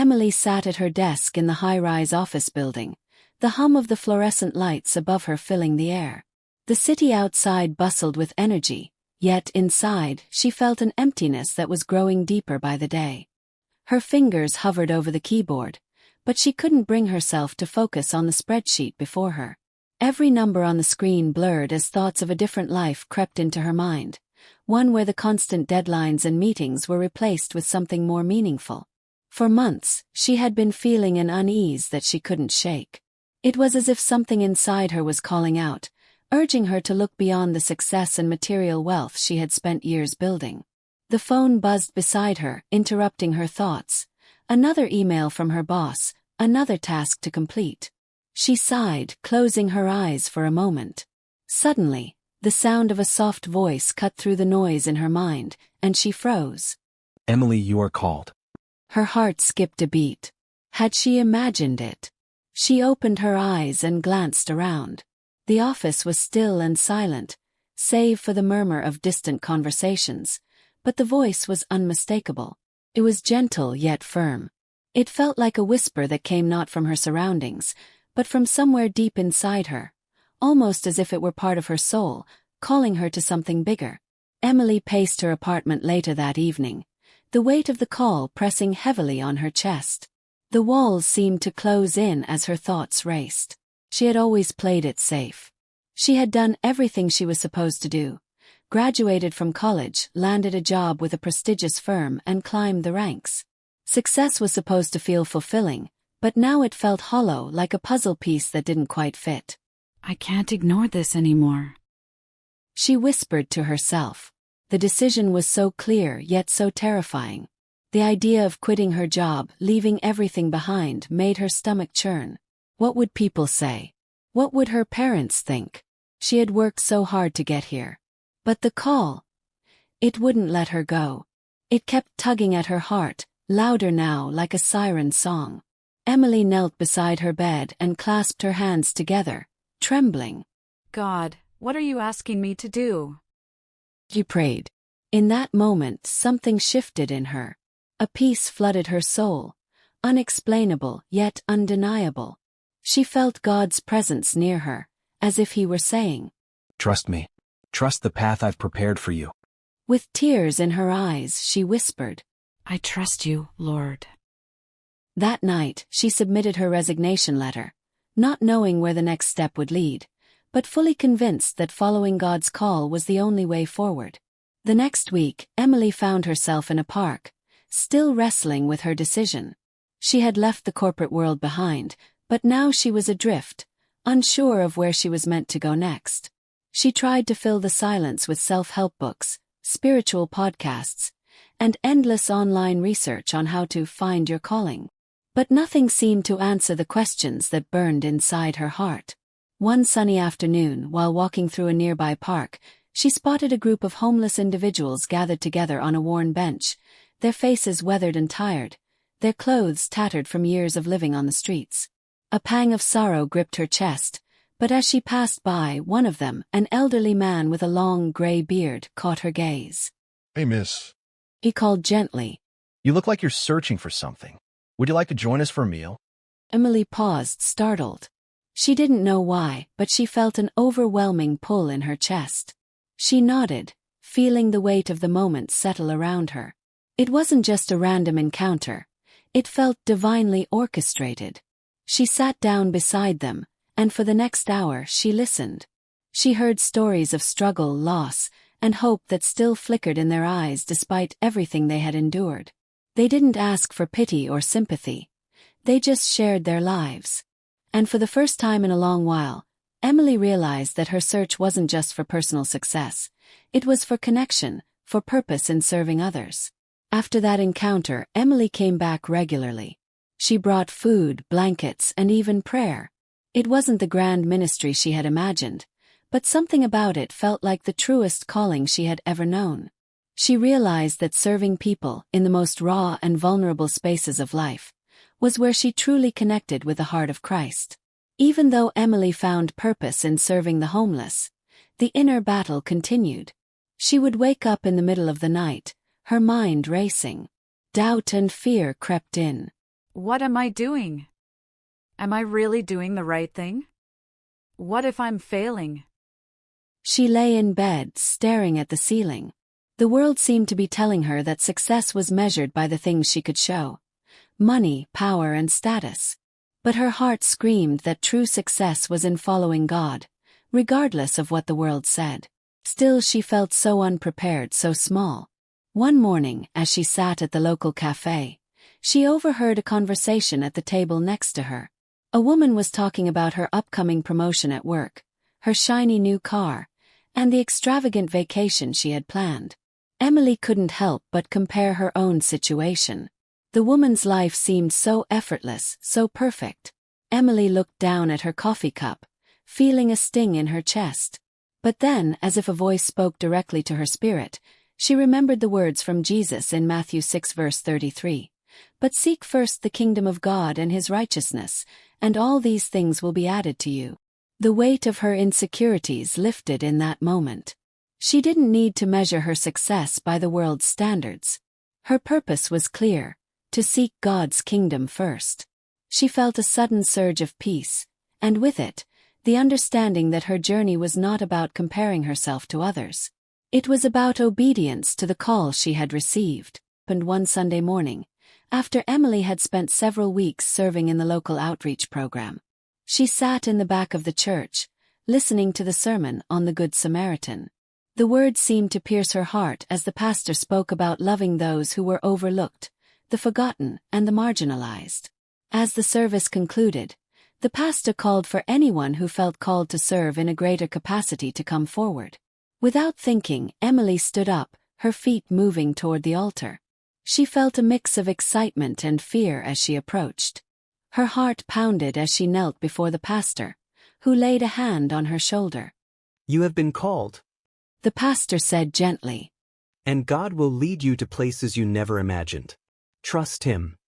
Emily sat at her desk in the high-rise office building, the hum of the fluorescent lights above her filling the air. The city outside bustled with energy, yet inside she felt an emptiness that was growing deeper by the day. Her fingers hovered over the keyboard, but she couldn't bring herself to focus on the spreadsheet before her. Every number on the screen blurred as thoughts of a different life crept into her mind, one where the constant deadlines and meetings were replaced with something more meaningful. For months, she had been feeling an unease that she couldn't shake. It was as if something inside her was calling out, urging her to look beyond the success and material wealth she had spent years building. The phone buzzed beside her, interrupting her thoughts. Another email from her boss, another task to complete. She sighed, closing her eyes for a moment. Suddenly, the sound of a soft voice cut through the noise in her mind, and she froze. Emily, you are called. Her heart skipped a beat. Had she imagined it? She opened her eyes and glanced around. The office was still and silent, save for the murmur of distant conversations, but the voice was unmistakable. It was gentle yet firm. It felt like a whisper that came not from her surroundings, but from somewhere deep inside her, almost as if it were part of her soul, calling her to something bigger. Emily paced her apartment later that evening, the weight of the call pressing heavily on her chest. The walls seemed to close in as her thoughts raced. She had always played it safe. She had done everything she was supposed to do, graduated from college, landed a job with a prestigious firm, and climbed the ranks. Success was supposed to feel fulfilling, but now it felt hollow, like a puzzle piece that didn't quite fit. I can't ignore this anymore, she whispered to herself. The decision was so clear yet so terrifying. The idea of quitting her job, leaving everything behind, made her stomach churn. What would people say? What would her parents think? She had worked so hard to get here. But the call, it wouldn't let her go. It kept tugging at her heart, louder now, like a siren song. Emily knelt beside her bed and clasped her hands together, trembling. God, what are you asking me to do? She prayed. In that moment, something shifted in her. A peace flooded her soul, unexplainable yet undeniable. She felt God's presence near her, as if he were saying, Trust me. Trust the path I've prepared for you. With tears in her eyes, she whispered, I trust you, Lord. That night, she submitted her resignation letter, not knowing where the next step would lead, but fully convinced that following God's call was the only way forward. The next week, Emily found herself in a park, still wrestling with her decision. She had left the corporate world behind, but now she was adrift, unsure of where she was meant to go next. She tried to fill the silence with self-help books, spiritual podcasts, and endless online research on how to find your calling. But nothing seemed to answer the questions that burned inside her heart. One sunny afternoon, while walking through a nearby park, she spotted a group of homeless individuals gathered together on a worn bench, their faces weathered and tired, their clothes tattered from years of living on the streets. A pang of sorrow gripped her chest, but as she passed by, one of them, an elderly man with a long gray beard, caught her gaze. Hey, miss. He called gently. You look like you're searching for something. Would you like to join us for a meal? Emily paused, startled. She didn't know why, but she felt an overwhelming pull in her chest. She nodded, feeling the weight of the moment settle around her. It wasn't just a random encounter. It felt divinely orchestrated. She sat down beside them, and for the next hour she listened. She heard stories of struggle, loss, and hope that still flickered in their eyes despite everything they had endured. They didn't ask for pity or sympathy. They just shared their lives. And for the first time in a long while, Emily realized that her search wasn't just for personal success. It was for connection, for purpose in serving others. After that encounter, Emily came back regularly. She brought food, blankets, and even prayer. It wasn't the grand ministry she had imagined, but something about it felt like the truest calling she had ever known. She realized that serving people, in the most raw and vulnerable spaces of life, was where she truly connected with the heart of Christ. Even though Emily found purpose in serving the homeless, the inner battle continued. She would wake up in the middle of the night, her mind racing. Doubt and fear crept in. What am I doing? Am I really doing the right thing? What if I'm failing? She lay in bed, staring at the ceiling. The world seemed to be telling her that success was measured by the things she could show: money, power, and status. But her heart screamed that true success was in following God, regardless of what the world said. Still, she felt so unprepared, so small. One morning, as she sat at the local cafe, she overheard a conversation at the table next to her. A woman was talking about her upcoming promotion at work, her shiny new car, and the extravagant vacation she had planned. Emily couldn't help but compare her own situation. The woman's life seemed so effortless, so perfect. Emily looked down at her coffee cup, feeling a sting in her chest. But then, as if a voice spoke directly to her spirit, she remembered the words from Jesus in Matthew 6 verse 33. "But seek first the kingdom of God and his righteousness, and all these things will be added to you." The weight of her insecurities lifted in that moment. She didn't need to measure her success by the world's standards. Her purpose was clear: to seek God's kingdom first. She felt a sudden surge of peace, and with it, the understanding that her journey was not about comparing herself to others. It was about obedience to the call she had received. And one Sunday morning, after Emily had spent several weeks serving in the local outreach program, she sat in the back of the church, listening to the sermon on the Good Samaritan. The words seemed to pierce her heart as the pastor spoke about loving those who were overlooked, the forgotten, and the marginalized. As the service concluded, the pastor called for anyone who felt called to serve in a greater capacity to come forward. Without thinking, Emily stood up, her feet moving toward the altar. She felt a mix of excitement and fear as she approached. Her heart pounded as she knelt before the pastor, who laid a hand on her shoulder. "You have been called," the pastor said gently, "and God will lead you to places you never imagined. Trust Him."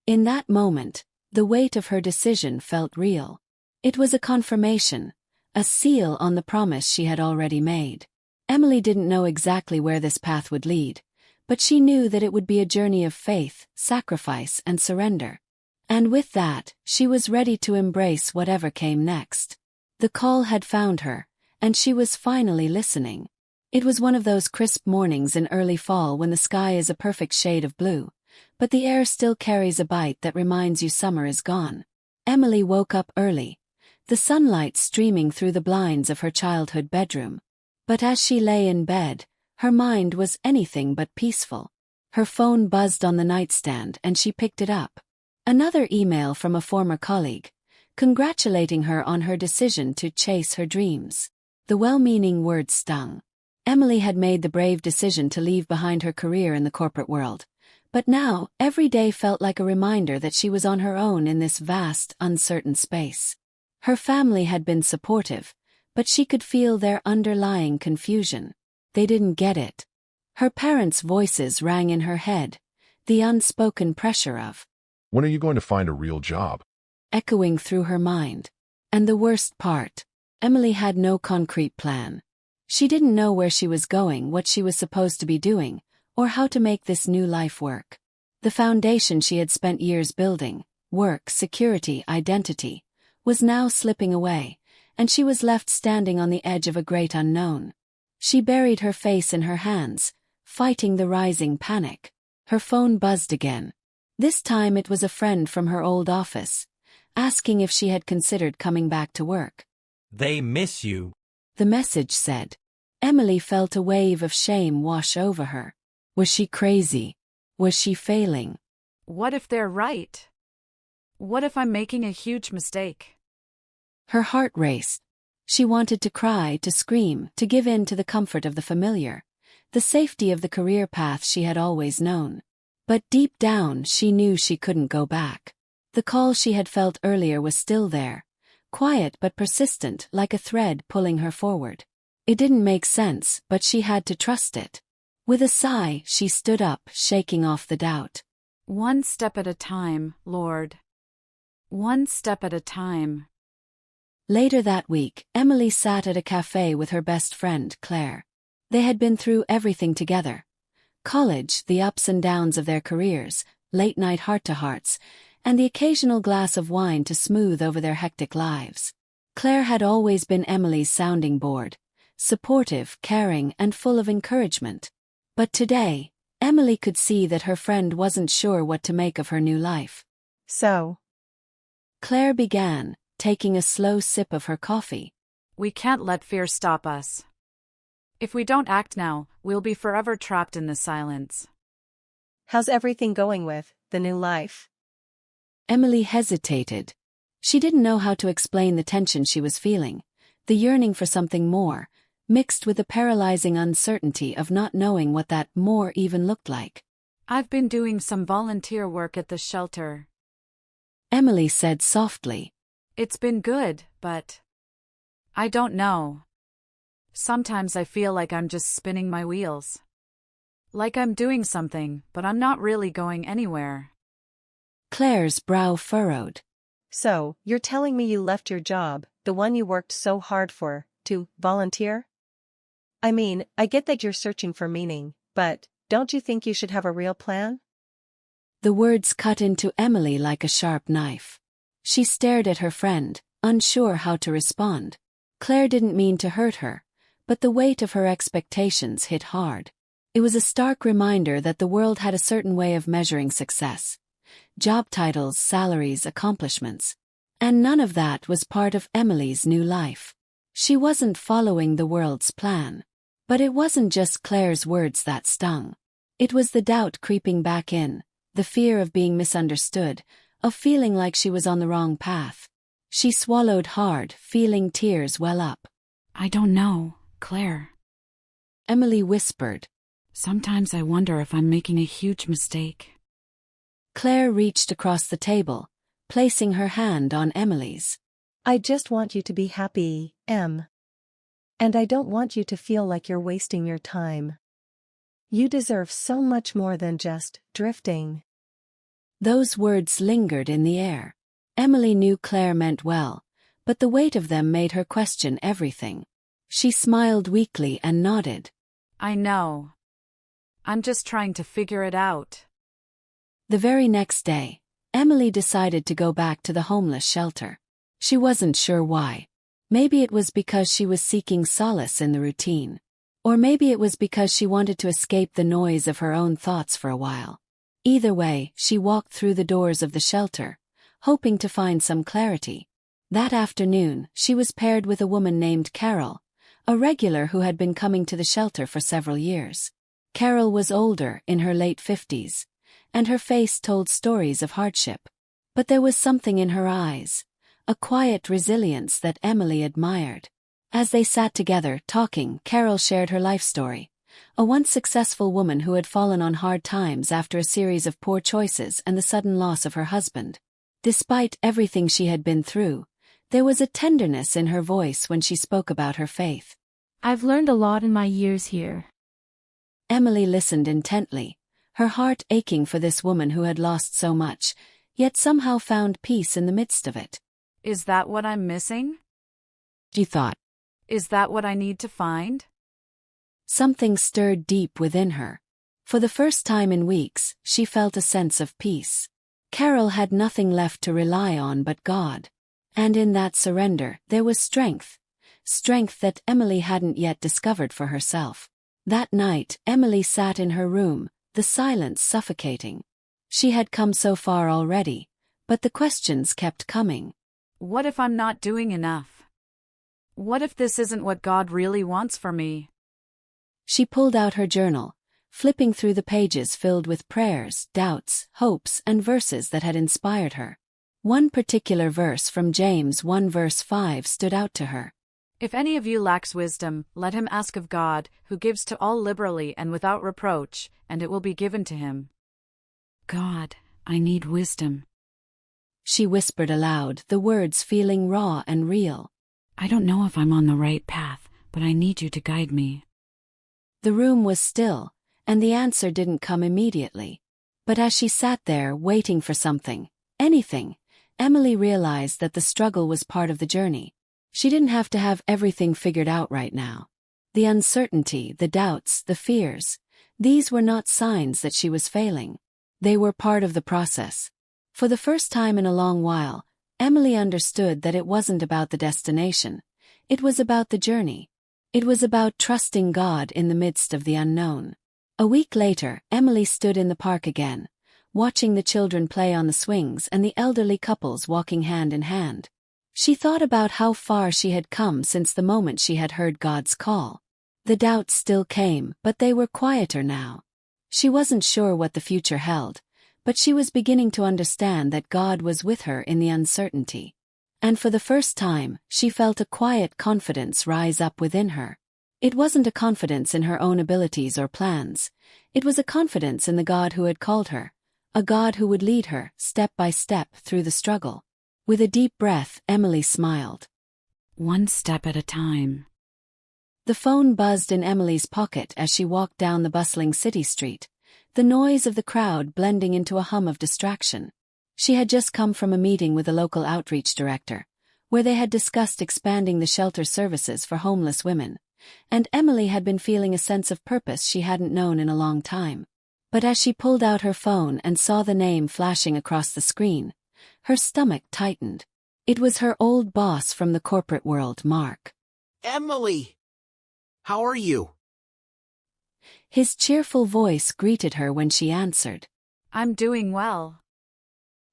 In that moment, the weight of her decision felt real. It was a confirmation, a seal on the promise she had already made. Emily didn't know exactly where this path would lead, but she knew that it would be a journey of faith, sacrifice, and surrender. And with that, she was ready to embrace whatever came next. The call had found her, and she was finally listening. It was one of those crisp mornings in early fall when the sky is a perfect shade of blue, but the air still carries a bite that reminds you summer is gone. Emily woke up early, the sunlight streaming through the blinds of her childhood bedroom. But as she lay in bed, her mind was anything but peaceful. Her phone buzzed on the nightstand and she picked it up. Another email from a former colleague, congratulating her on her decision to chase her dreams. The well-meaning words stung. Emily had made the brave decision to leave behind her career in the corporate world. But now, every day felt like a reminder that she was on her own in this vast, uncertain space. Her family had been supportive, but she could feel their underlying confusion. They didn't get it. Her parents' voices rang in her head, the unspoken pressure of, When are you going to find a real job? echoing through her mind. And the worst part, Emily had no concrete plan. She didn't know where she was going, what she was supposed to be doing, or how to make this new life work. The foundation she had spent years building, work, security, identity, was now slipping away, and she was left standing on the edge of a great unknown. She buried her face in her hands, fighting the rising panic. Her phone buzzed again. This time it was a friend from her old office, asking if she had considered coming back to work. "They miss you," the message said. Emily felt a wave of shame wash over her. Was she crazy? Was she failing? What if they're right? What if I'm making a huge mistake? Her heart raced. She wanted to cry, to scream, to give in to the comfort of the familiar, the safety of the career path she had always known. But deep down she knew she couldn't go back. The call she had felt earlier was still there, quiet but persistent, like a thread pulling her forward. It didn't make sense, but she had to trust it. With a sigh, she stood up, shaking off the doubt. One step at a time, Lord. One step at a time. Later that week, Emily sat at a cafe with her best friend, Claire. They had been through everything together. College, the ups and downs of their careers, late-night heart-to-hearts, and the occasional glass of wine to smooth over their hectic lives. Claire had always been Emily's sounding board, supportive, caring, and full of encouragement. But today, Emily could see that her friend wasn't sure what to make of her new life. So, Claire began, taking a slow sip of her coffee. We can't let fear stop us. If we don't act now, we'll be forever trapped in this silence. how's everything going with the new life? Emily hesitated. She didn't know how to explain the tension she was feeling, the yearning for something more, mixed with the paralyzing uncertainty of not knowing what that more even looked like. I've been doing some volunteer work at the shelter. Emily said softly. It's been good, but I don't know. Sometimes I feel like I'm just spinning my wheels. Like I'm doing something, but I'm not really going anywhere. Claire's brow furrowed. So, you're telling me you left your job, the one you worked so hard for, to volunteer? I mean, I get that you're searching for meaning, but don't you think you should have a real plan? The words cut into Emily like a sharp knife. She stared at her friend, unsure how to respond. Claire didn't mean to hurt her, but the weight of her expectations hit hard. It was a stark reminder that the world had a certain way of measuring success. Job titles, salaries, accomplishments. And none of that was part of Emily's new life. She wasn't following the world's plan. But it wasn't just Claire's words that stung. It was the doubt creeping back in, the fear of being misunderstood, of feeling like she was on the wrong path. She swallowed hard, feeling tears well up. I don't know, Claire. Emily whispered. Sometimes I wonder if I'm making a huge mistake. Claire reached across the table, placing her hand on Emily's. I just want you to be happy, Em. And I don't want you to feel like you're wasting your time. You deserve so much more than just drifting. Those words lingered in the air. Emily knew Claire meant well, but the weight of them made her question everything. She smiled weakly and nodded. I know. I'm just trying to figure it out. The very next day, Emily decided to go back to the homeless shelter. She wasn't sure why. Maybe it was because she was seeking solace in the routine. Or maybe it was because she wanted to escape the noise of her own thoughts for a while. Either way, she walked through the doors of the shelter, hoping to find some clarity. That afternoon, she was paired with a woman named Carol, a regular who had been coming to the shelter for several years. Carol was older, in her late 50s, and her face told stories of hardship. But there was something in her eyes, a quiet resilience that Emily admired. As they sat together, talking, Carol shared her life story. A once successful woman who had fallen on hard times after a series of poor choices and the sudden loss of her husband. Despite everything she had been through, there was a tenderness in her voice when she spoke about her faith. I've learned a lot in my years here. Emily listened intently, her heart aching for this woman who had lost so much, yet somehow found peace in the midst of it. Is that what I'm missing? She thought. Is that what I need to find? Something stirred deep within her. For the first time in weeks, she felt a sense of peace. Carol had nothing left to rely on but God. And in that surrender, there was strength. Strength that Emily hadn't yet discovered for herself. That night, Emily sat in her room, the silence suffocating. She had come so far already, but the questions kept coming. What if I'm not doing enough? What if this isn't what God really wants for me? She pulled out her journal, flipping through the pages filled with prayers, doubts, hopes, and verses that had inspired her. One particular verse from James 1 verse 5 stood out to her. If any of you lacks wisdom, let him ask of God, who gives to all liberally and without reproach, and it will be given to him. God, I need wisdom. She whispered aloud, the words feeling raw and real. I don't know if I'm on the right path, but I need you to guide me. The room was still, and the answer didn't come immediately. But as she sat there waiting for something, anything, Emily realized that the struggle was part of the journey. She didn't have to have everything figured out right now. The uncertainty, the doubts, the fears, these were not signs that she was failing. They were part of the process. For the first time in a long while, Emily understood that it wasn't about the destination. It was about the journey. It was about trusting God in the midst of the unknown. A week later, Emily stood in the park again, watching the children play on the swings and the elderly couples walking hand in hand. She thought about how far she had come since the moment she had heard God's call. The doubts still came, but they were quieter now. She wasn't sure what the future held, but she was beginning to understand that God was with her in the uncertainty. And for the first time, she felt a quiet confidence rise up within her. It wasn't a confidence in her own abilities or plans. It was a confidence in the God who had called her, a God who would lead her, step by step, through the struggle. With a deep breath, Emily smiled. One step at a time. The phone buzzed in Emily's pocket as she walked down the bustling city street, the noise of the crowd blending into a hum of distraction. She had just come from a meeting with a local outreach director, where they had discussed expanding the shelter services for homeless women, and Emily had been feeling a sense of purpose she hadn't known in a long time. But as she pulled out her phone and saw the name flashing across the screen, her stomach tightened. It was her old boss from the corporate world, Mark. Emily! How are you? His cheerful voice greeted her when she answered. I'm doing well,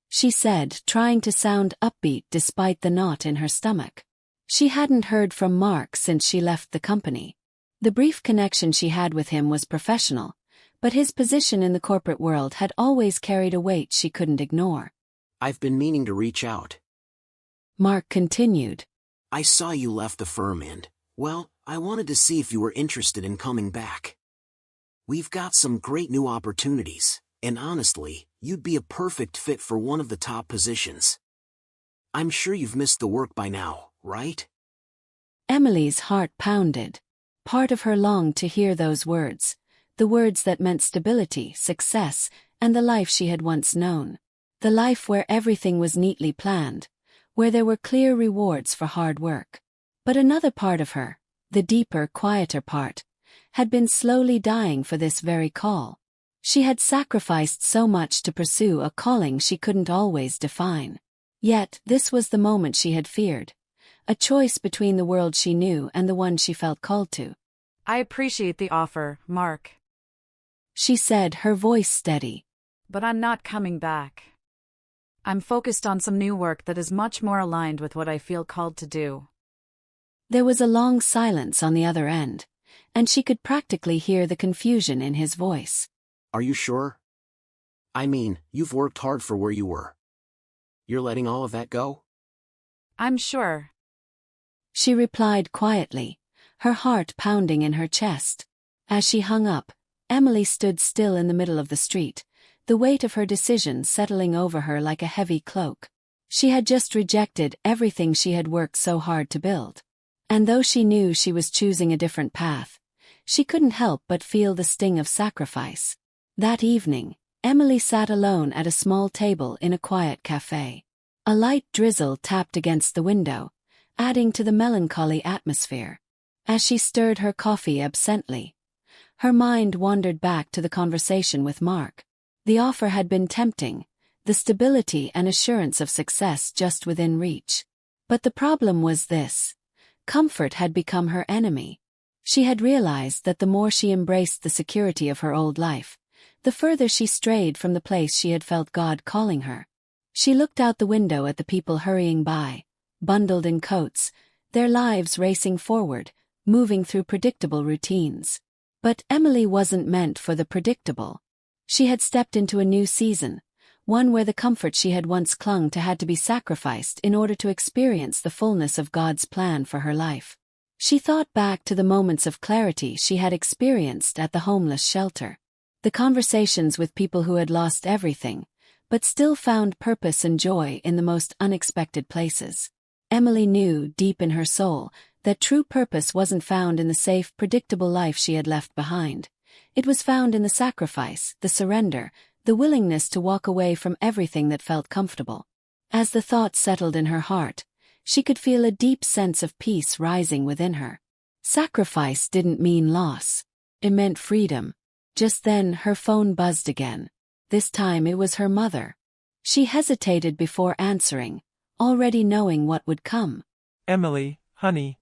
she said, trying to sound upbeat despite the knot in her stomach. She hadn't heard from Mark since she left the company. The brief connection she had with him was professional, but his position in the corporate world had always carried a weight she couldn't ignore. I've been meaning to reach out. Mark continued. I saw you left the firm and, well, I wanted to see if you were interested in coming back. We've got some great new opportunities, and honestly, you'd be a perfect fit for one of the top positions. I'm sure you've missed the work by now, right? Emily's heart pounded. Part of her longed to hear those words, the words that meant stability, success, and the life she had once known. The life where everything was neatly planned, where there were clear rewards for hard work. But another part of her, the deeper, quieter part, had been slowly dying for this very call. She had sacrificed so much to pursue a calling she couldn't always define. Yet, this was the moment she had feared. A choice between the world she knew and the one she felt called to. I appreciate the offer, Mark, she said, her voice steady. But I'm not coming back. I'm focused on some new work that is much more aligned with what I feel called to do. There was a long silence on the other end, and she could practically hear the confusion in his voice. Are you sure? I mean, you've worked hard for where you were. You're letting all of that go? I'm sure, she replied quietly, her heart pounding in her chest. As she hung up, Emily stood still in the middle of the street, the weight of her decision settling over her like a heavy cloak. She had just rejected everything she had worked so hard to build. And though she knew she was choosing a different path, she couldn't help but feel the sting of sacrifice. That evening, Emily sat alone at a small table in a quiet cafe. A light drizzle tapped against the window, adding to the melancholy atmosphere. As she stirred her coffee absently, her mind wandered back to the conversation with Mark. The offer had been tempting, the stability and assurance of success just within reach. But the problem was this. Comfort had become her enemy. She had realized that the more she embraced the security of her old life, the further she strayed from the place she had felt God calling her. She looked out the window at the people hurrying by, bundled in coats, their lives racing forward, moving through predictable routines. But Emily wasn't meant for the predictable. She had stepped into a new season, one where the comfort she had once clung to had to be sacrificed in order to experience the fullness of God's plan for her life. She thought back to the moments of clarity she had experienced at the homeless shelter. The conversations with people who had lost everything, but still found purpose and joy in the most unexpected places. Emily knew, deep in her soul, that true purpose wasn't found in the safe, predictable life she had left behind. It was found in the sacrifice, the surrender, the willingness to walk away from everything that felt comfortable. As the thought settled in her heart, she could feel a deep sense of peace rising within her. Sacrifice didn't mean loss. It meant freedom. Just then her phone buzzed again. This time it was her mother. She hesitated before answering, already knowing what would come. Emily, honey.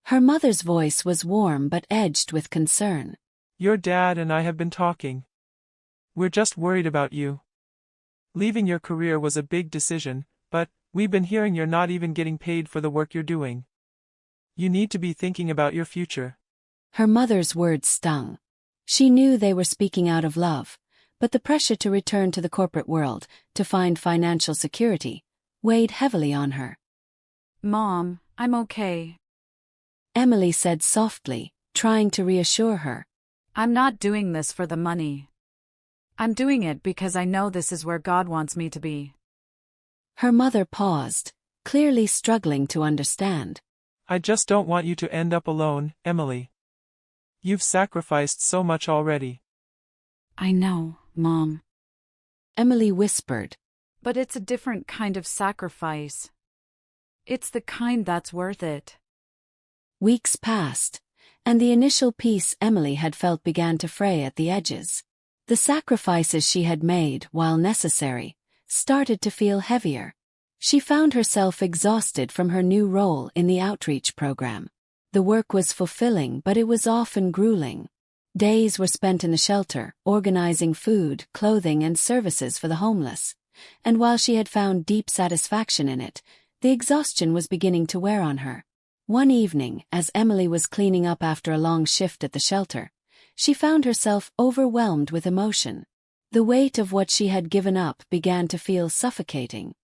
Her mother's voice was warm but edged with concern. Your dad and I have been talking. We're just worried about you. Leaving your career was a big decision, but we've been hearing you're not even getting paid for the work you're doing. You need to be thinking about your future. Her mother's words stung. She knew they were speaking out of love, but the pressure to return to the corporate world, to find financial security, weighed heavily on her. Mom, I'm okay. Emily said softly, trying to reassure her. I'm not doing this for the money. I'm doing it because I know this is where God wants me to be. Her mother paused, clearly struggling to understand. I just don't want you to end up alone, Emily. You've sacrificed so much already. I know, Mom. Emily whispered. But it's a different kind of sacrifice. It's the kind that's worth it. Weeks passed, and the initial peace Emily had felt began to fray at the edges. The sacrifices she had made, while necessary, started to feel heavier. She found herself exhausted from her new role in the outreach program. The work was fulfilling, but it was often grueling. Days were spent in the shelter, organizing food, clothing, and services for the homeless. And while she had found deep satisfaction in it, the exhaustion was beginning to wear on her. One evening, as Emily was cleaning up after a long shift at the shelter, she found herself overwhelmed with emotion. The weight of what she had given up began to feel suffocating.